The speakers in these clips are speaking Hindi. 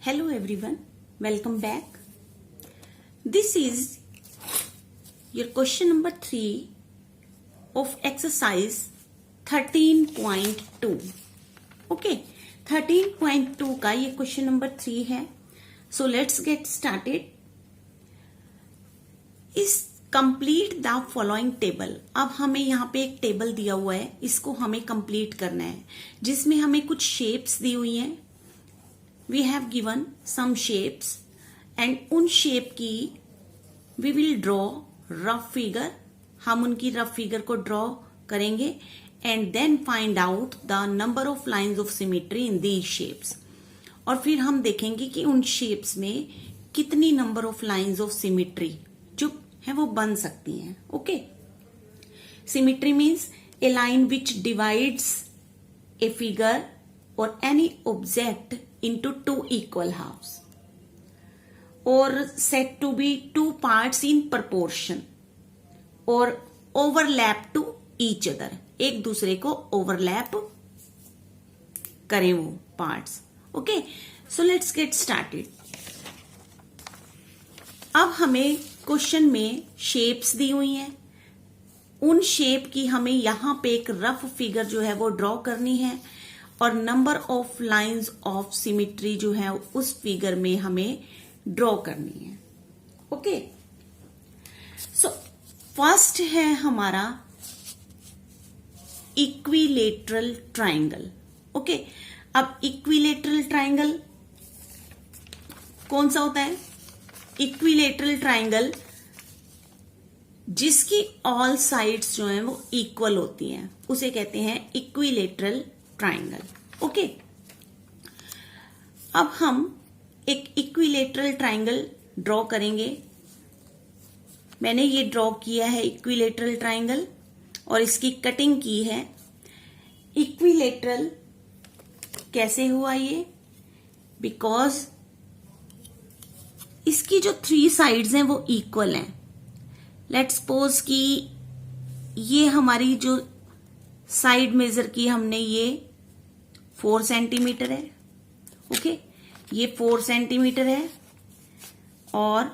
Hello everyone, welcome back. This is your question number 3 of exercise 13.2. Okay, 13.2 का ये क्वेश्चन नंबर 3 है. So let's get started. इस कंप्लीट द फॉलोइंग टेबल. अब हमें यहाँ पे एक टेबल दिया हुआ है, इसको हमें कंप्लीट करना है, जिसमें हमें कुछ शेप्स दी हुई हैं. We have given some shapes and उन शेप की we will draw rough figure. हम उनकी रफ फिगर को ड्रॉ करेंगे and then find out the number of lines of symmetry in these shapes. और फिर हम देखेंगे कि उन शेप्स में कितनी number of lines of symmetry जो है वो बन सकती हैं. Okay, symmetry means a line which divides a figure or any object into two equal halves or said to be two parts in proportion or overlap to each other. एक दूसरे को overlap करें वो parts. Okay, so let's get started. अब हमें क्वेश्चन में शेप्स दी हुई हैं. उन शेप की हमें यहां पे एक रफ फिगर जो है वो ड्रॉ करनी है और number of lines of symmetry जो है उस फिगर में हमें ड्रॉ करनी है. ओके, सो फर्स्ट है हमारा इक्विलेटरल ट्राइंगल. ओके, अब इक्विलेटरल ट्राइंगल कौन सा होता है? इक्विलेटरल ट्राइंगल जिसकी ऑल साइड्स जो हैं वो इक्वल होती हैं, उसे कहते हैं इक्विलेटरल ट्राइंगल. ओके, अब हम एक इक्विलेटरल ट्राइंगल ड्रॉ करेंगे. मैंने ये ड्रॉ किया है इक्विलेटरल ट्राइंगल और इसकी कटिंग की है. इक्विलेटरल कैसे हुआ ये? बिकॉज इसकी जो 3 साइड्स हैं वो इक्वल हैं. लेट्स सपोज कि ये हमारी जो साइड मेजर की हमने ये 4 सेंटीमीटर है. ओके, ये 4 सेंटीमीटर है और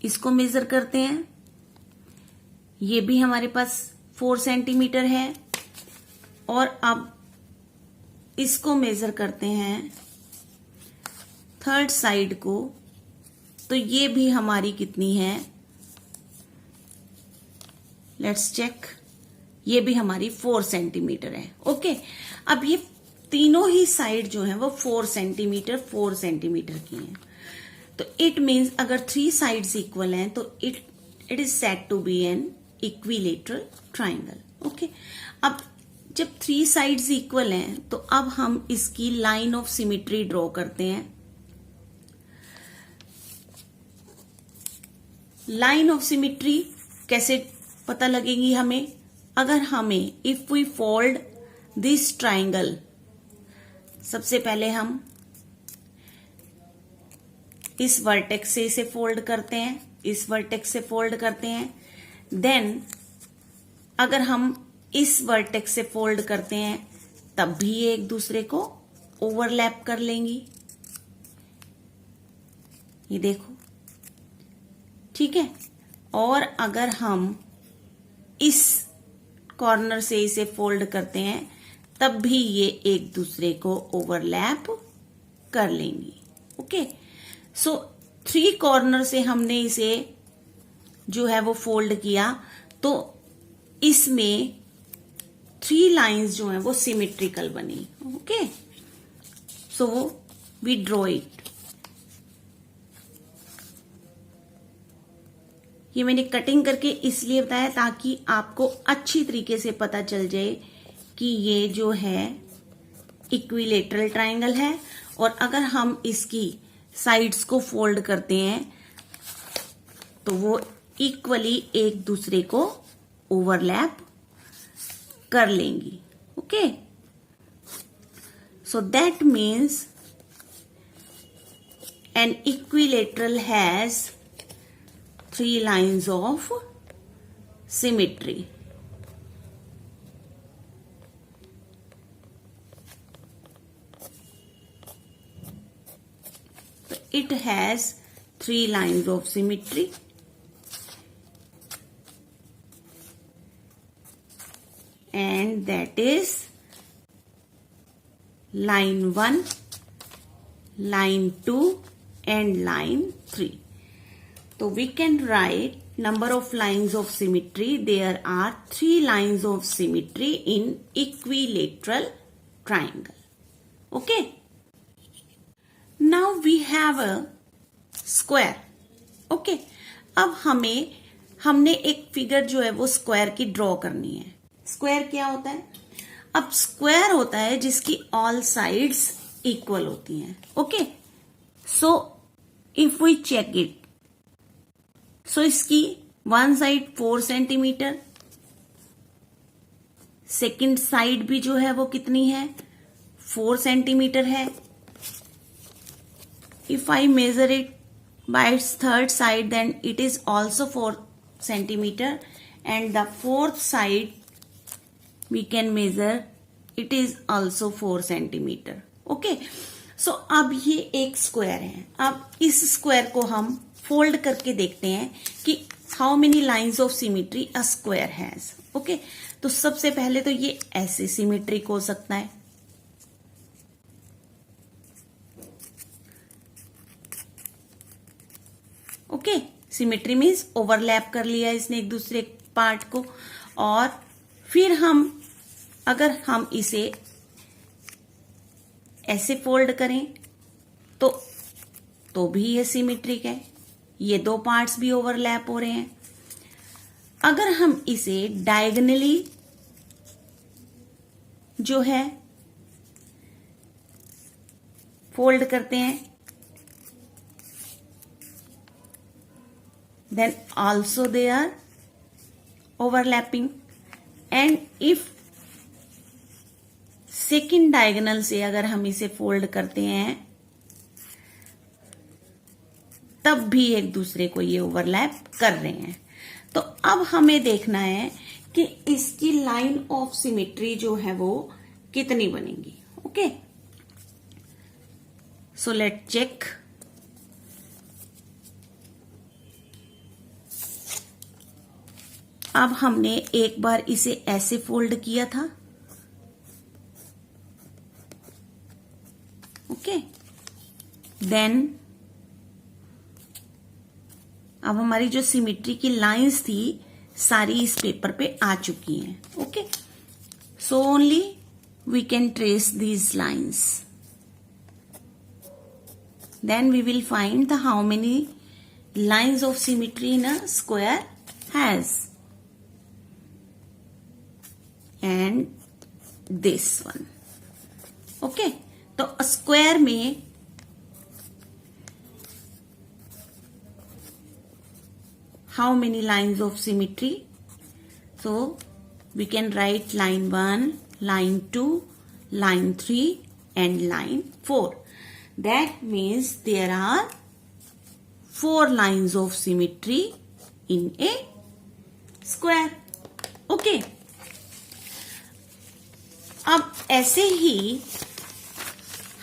इसको मेजर करते हैं. ये भी हमारे पास 4 सेंटीमीटर है और अब इसको मेजर करते हैं थर्ड साइड को, तो ये भी हमारी कितनी है? Let's check. ये भी हमारी 4 सेंटीमीटर है. ओके, अब ये तीनों ही साइड जो है वो 4 सेंटीमीटर की हैं. तो इट मीन्स अगर 3 साइड्स इक्वल हैं तो it is said to be an equilateral triangle. Okay, अब जब 3 साइड्स इक्वल हैं तो अब हम इसकी लाइन ऑफ सिमेट्री ड्रॉ करते हैं. लाइन ऑफ सिमेट्री कैसे पता लगेगी हमें? अगर हमें if we fold this triangle, सबसे पहले हम इस वर्टेक्स से इसे फोल्ड करते हैं, इस वर्टेक्स से फोल्ड करते हैं. देन अगर हम इस वर्टेक्स से फोल्ड करते हैं तब भी ये एक दूसरे को ओवरलैप कर लेंगी. ये देखो, ठीक है. और अगर हम इस कॉर्नर से इसे फोल्ड करते हैं तब भी ये एक दूसरे को ओवरलैप कर लेंगी. ओके, सो 3 कॉर्नर से हमने इसे जो है वो फोल्ड किया तो इसमें 3 लाइंस जो हैं वो सिमेट्रिकल बनी. Okay, so we draw it. ये मैंने कटिंग करके इसलिए बताया ताकि आपको अच्छी तरीके से पता चल जाए कि ये जो है इक्विलेटरल ट्राइंगल है और अगर हम इसकी साइड्स को फोल्ड करते हैं तो वो इक्वली एक दूसरे को ओवरलैप कर लेंगी. Okay, so that means an equilateral has 3 lines of symmetry. it has 3 lines of symmetry. And that is line 1, line 2 and line 3. So we can write number of lines of symmetry. There are 3 lines of symmetry in equilateral triangle. Okay. Now we have a square. Okay. अब हमने एक फिगर जो है वो स्क्वायर की ड्रॉ करनी है. स्क्वायर क्या होता है? अब स्क्वायर होता है जिसकी ऑल साइड्स इक्वल होती हैं. Okay. So if we check it, so इसकी one side 4 centimetre, second side भी जो है वो कितनी है? 4 सेंटीमीटर है. If I measure it by its third side, then it is also 4 centimetre, and the fourth side we can measure, it is also 4 centimeter. Okay. So अब ये एक स्क्वायर है. अब इस स्क्वायर को हम फोल्ड करके देखते हैं कि how many lines of symmetry a square has. Okay. तो सबसे पहले तो ये ऐसे सिमेट्रिक हो सकता है. ओके. सिमेट्री मीन्स ओवरलैप कर लिया इसने एक दूसरे पार्ट को, और फिर अगर हम इसे ऐसे फोल्ड करें तो भी ये सिमेट्रिक है. ये 2 पार्ट्स भी ओवरलैप हो रहे हैं. अगर हम इसे डायगोनली जो है फोल्ड करते हैं, then also they are overlapping. And if second diagonal से अगर हम इसे फोल्ड करते हैं, तब भी एक दूसरे को ये ओवरलैप कर रहे हैं. तो अब हमें देखना है कि इसकी लाइन ऑफ सिमेट्री जो है वो कितनी बनेगी. ओके. So let check. अब हमने एक बार इसे ऐसे फोल्ड किया था. ओके. देन अब हमारी जो सिमेट्री की लाइंस थी सारी इस पेपर पे आ चुकी हैं. Okay. So only we can trace these lines. Then we will find the how many lines of symmetry in a square has. And this one. Okay. तो स्क्वायर में how many lines of symmetry? So we can write line 1, line 2, line 3 and line 4. That means there are 4 lines of symmetry in a square. Okay. अब ऐसे ही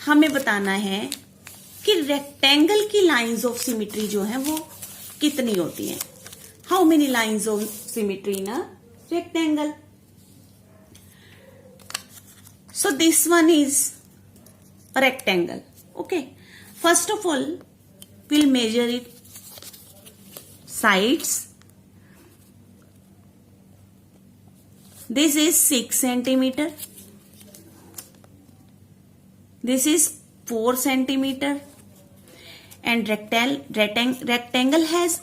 हमें बताना है कि रेक्टेंगल की लाइंस ऑफ सिमेट्री जो है वो कितनी होती हैं. How many lines of symmetry in a rectangle? So this one is a rectangle. Okay. First of all, we'll measure it sides. This is 6 centimeter. This is 4 centimeter. And rectangle has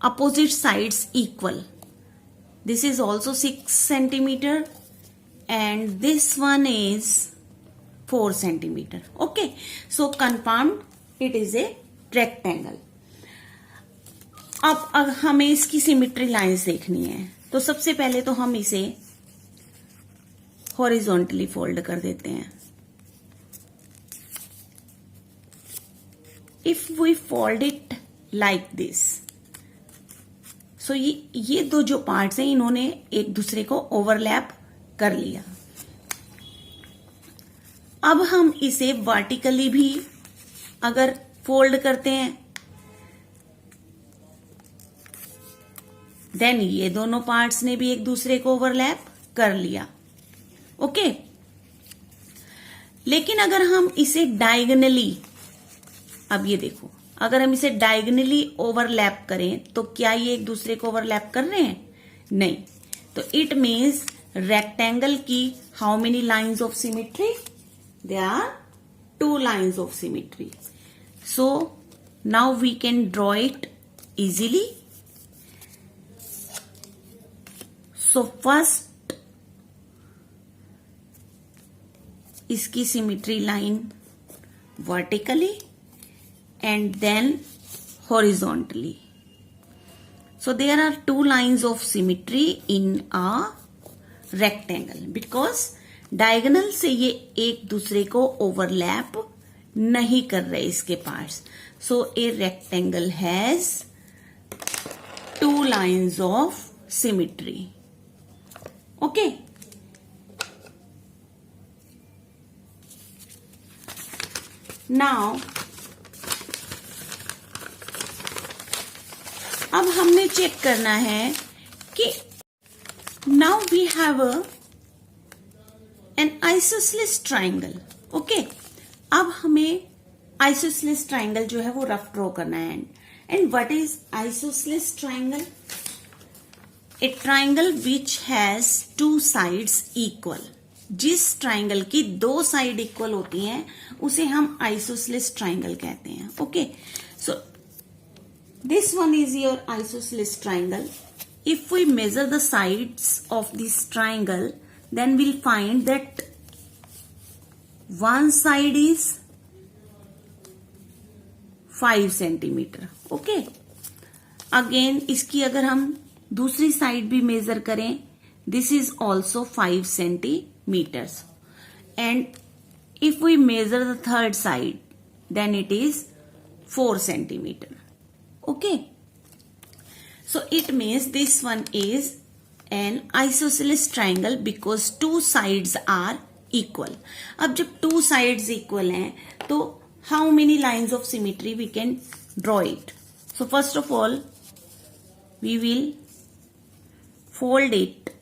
opposite sides equal. This is also 6 centimeter. And this one is 4 centimeter. Okay. So confirmed it is a rectangle. अब हमें इसकी सिमेट्री लाइंस देखनी है, तो सबसे पहले तो हम इसे हॉरिजॉन्टली फोल्ड कर देते हैं. If we fold it like this, so ये दो जो पार्ट्स हैं इन्होंने एक दूसरे को ओवरलैप कर लिया. अब हम इसे वर्टिकली भी अगर फोल्ड करते हैं, देन ये दोनों पार्ट्स ने भी एक दूसरे को ओवरलैप कर लिया। ओके, लेकिन अगर हम इसे डायगोनली, अब ये देखो, अगर हम इसे डायगोनली ओवरलैप करें तो क्या ये एक दूसरे को ओवरलैप कर रहे हैं? नहीं। तो इट मीन्स रेक्टेंगल की how many lines of symmetry? There are 2 lines of symmetry. So now we can draw it easily. So first इसकी symmetry line vertically and then horizontally. So there are 2 lines of symmetry in a rectangle because diagonal से ये एक दूसरे को overlap नहीं कर रहे इसके parts. So a rectangle has 2 lines of symmetry. Okay. Now अब हमने चेक करना है कि now we have an isosceles triangle. Okay, अब हमें आइसोसेलेस ट्राइंगल जो है वो रफ ड्रॉ करना है। And what is isosceles triangle? A triangle which has 2 sides equal. जिस ट्राइंगल की 2 साइड इक्वल होती हैं उसे हम आइसोसेलेस ट्राइंगल कहते हैं। Okay, so this one is your isosceles triangle. If we measure the sides of this triangle, then we'll find that one side is 5 centimeter. Okay. Again, इसकी अगर हम दूसरी साइड भी मेजर करें, this is also 5 centimeters. And if we measure the third side, then it is 4 centimeter. Okay, so it means this one is an isosceles triangle because 2 sides are equal. अब जब 2 sides equal हैं तो how many lines of symmetry we can draw it? So first of all we will fold it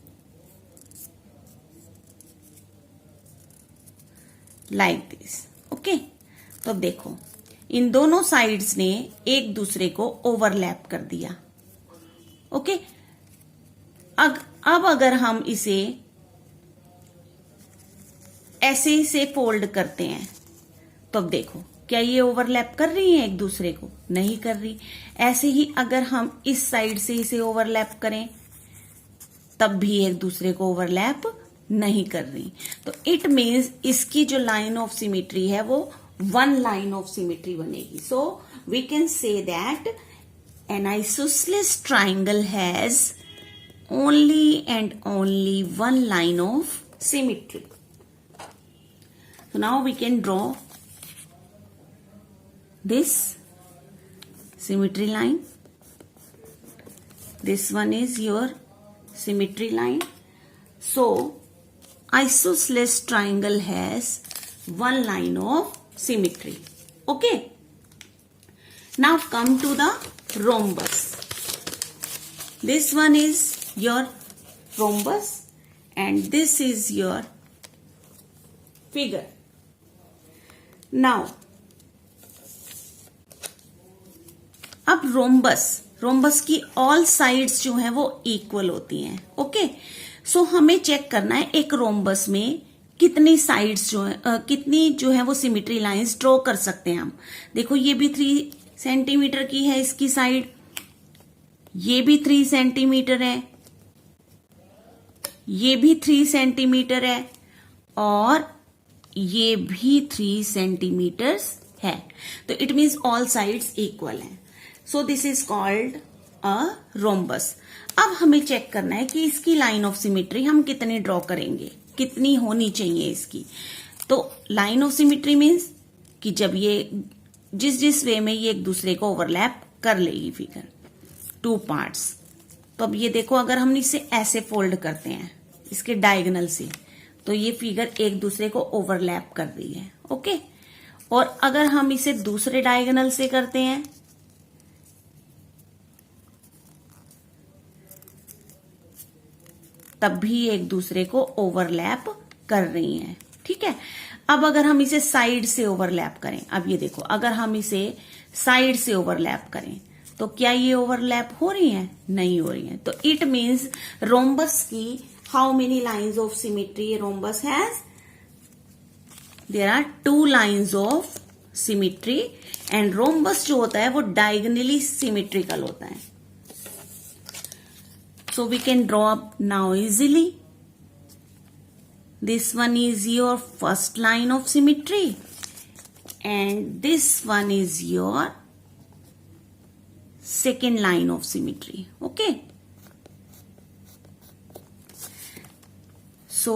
like this. Okay, तो देखो इन दोनों साइड्स ने एक दूसरे को ओवरलैप कर दिया। ओके, अब अगर हम इसे ऐसे से फोल्ड करते हैं तो अब देखो क्या ये ओवरलैप कर रही है एक दूसरे को? नहीं कर रही। ऐसे ही अगर हम इस साइड से इसे ओवरलैप करें तब भी एक दूसरे को ओवरलैप नहीं कर रही। तो इट मीन्स इसकी जो लाइन ऑफ सिमेट्री है वो 1 line of symmetry बनेगी। So we can say that an isosceles triangle has only and only 1 line of symmetry. So now we can draw this symmetry line. This one is your symmetry line. So isosceles triangle has 1 line of symmetry. Okay, now come to the rhombus. This one is your rhombus and this is your figure. Now अब रोम्बस की ऑल साइड्स जो हैं वो इक्वल होती हैं। ओके, सो हमें चेक करना है एक रोम्बस में कितनी साइड्स जो है कितनी जो है वो सिमेट्री लाइंस ड्रॉ कर सकते हैं हम। देखो ये भी 3 सेंटीमीटर की है इसकी साइड, ये भी 3 सेंटीमीटर है, ये भी 3 सेंटीमीटर है और ये भी 3 सेंटीमीटर है। तो it means all sides equal हैं। So this is called a rhombus. अब हमें चेक करना है कि इसकी लाइन ऑफ सिमेट्री हम कितने ड्रॉ करेंगे, कितनी होनी चाहिए इसकी। तो लाइन ऑफ सिमेट्री मीन्स कि जब ये जिस वे में ये एक दूसरे को ओवरलैप कर लेगी फिगर 2 पार्ट्स। तो अब ये देखो अगर हम इसे ऐसे फोल्ड करते हैं इसके डायगोनल से तो ये फिगर एक दूसरे को ओवरलैप कर रही है। ओके, और अगर हम इसे दूसरे डायगोनल से करते हैं तब भी एक दूसरे को ओवरलैप कर रही हैं, ठीक है। अब अगर हम इसे साइड से ओवरलैप करें, अब ये देखो, अगर हम इसे साइड से ओवरलैप करें तो क्या ये ओवरलैप हो रही हैं? नहीं हो रही हैं। तो इट मीन्स रोम्बस की how many lines of symmetry rhombus has? There are 2 lines of symmetry and rhombus जो होता है वो डायगोनली सिमेट्रिकल होता है। So we can draw up now easily. This one is your first line of symmetry and this one is your second line of symmetry. Okay. So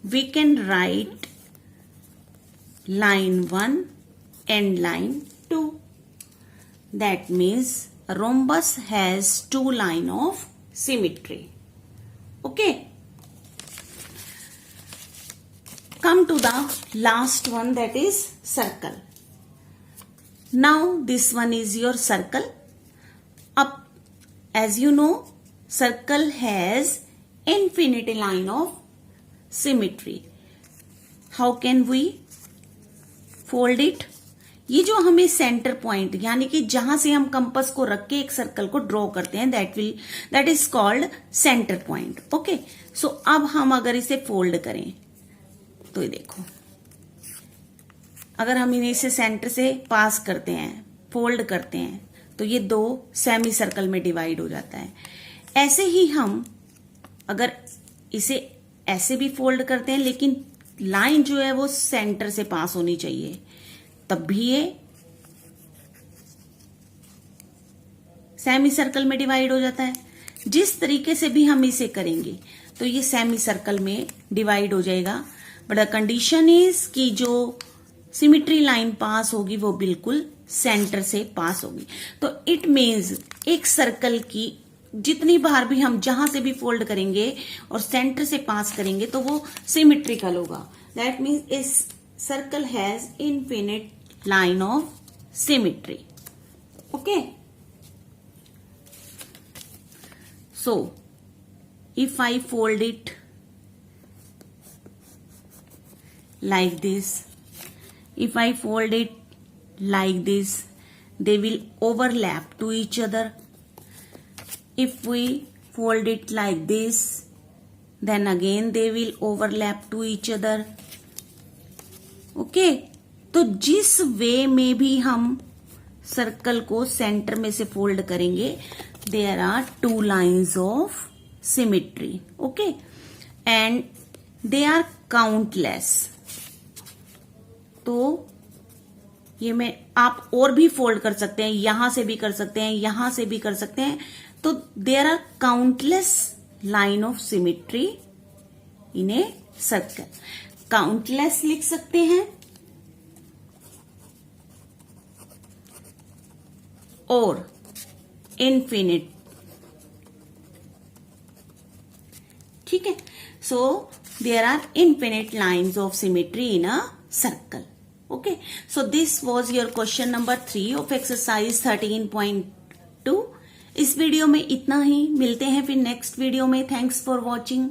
we can write line 1 and line 2. That means a rhombus has 2 lines of symmetry. Okay. Come to the last one, that is circle. Now this one is your circle. Up, as you know, circle has infinite line of symmetry. How can we fold it? ये जो हमें सेंटर पॉइंट यानी कि जहां से हम कंपास को रख के एक सर्कल को ड्रॉ करते हैं that is called centre point. Okay, so अब हम अगर इसे फोल्ड करें तो ये देखो, अगर हम इसे सेंटर से पास करते हैं, फोल्ड करते हैं, तो ये 2 सेमी सर्कल में डिवाइड हो जाता है। ऐसे ही हम अगर इसे ऐसे भी फोल्ड करते हैं, लेकिन लाइन जो है वो सेंटर से पास होनी चाहिए, तब भी ये सेमी सर्कल में डिवाइड हो जाता है। जिस तरीके से भी हम इसे करेंगे तो ये सेमी सर्कल में डिवाइड हो जाएगा, बट द कंडीशन इज कि जो सिमेट्री लाइन पास होगी वो बिल्कुल सेंटर से पास होगी। तो इट मीन्स एक सर्कल की जितनी बार भी हम जहां से भी फोल्ड करेंगे और सेंटर से पास करेंगे तो वो सिमेट्रिकल होगा। दैट मीन्स इस circle has infinite line of symmetry. Okay, so if I fold it like this, if I fold it like this, they will overlap to each other. If we fold it like this, then again they will overlap to each other. Okay, तो जिस वे में भी हम सर्कल को सेंटर में से फोल्ड करेंगे, there are 2 lines of symmetry. Okay, and they are countless. तो ये मैं आप और भी फोल्ड कर सकते हैं, यहां से भी कर सकते हैं, यहां से भी कर सकते हैं। तो there are countless line of symmetry in a circle. Countless लिख सकते हैं और इनफिनिट, ठीक है। So there are infinite lines of symmetry in a circle. Okay, so this was your question number 3 of exercise 13.2। इस वीडियो में इतना ही, मिलते हैं फिर नेक्स्ट वीडियो में। Thanks for watching.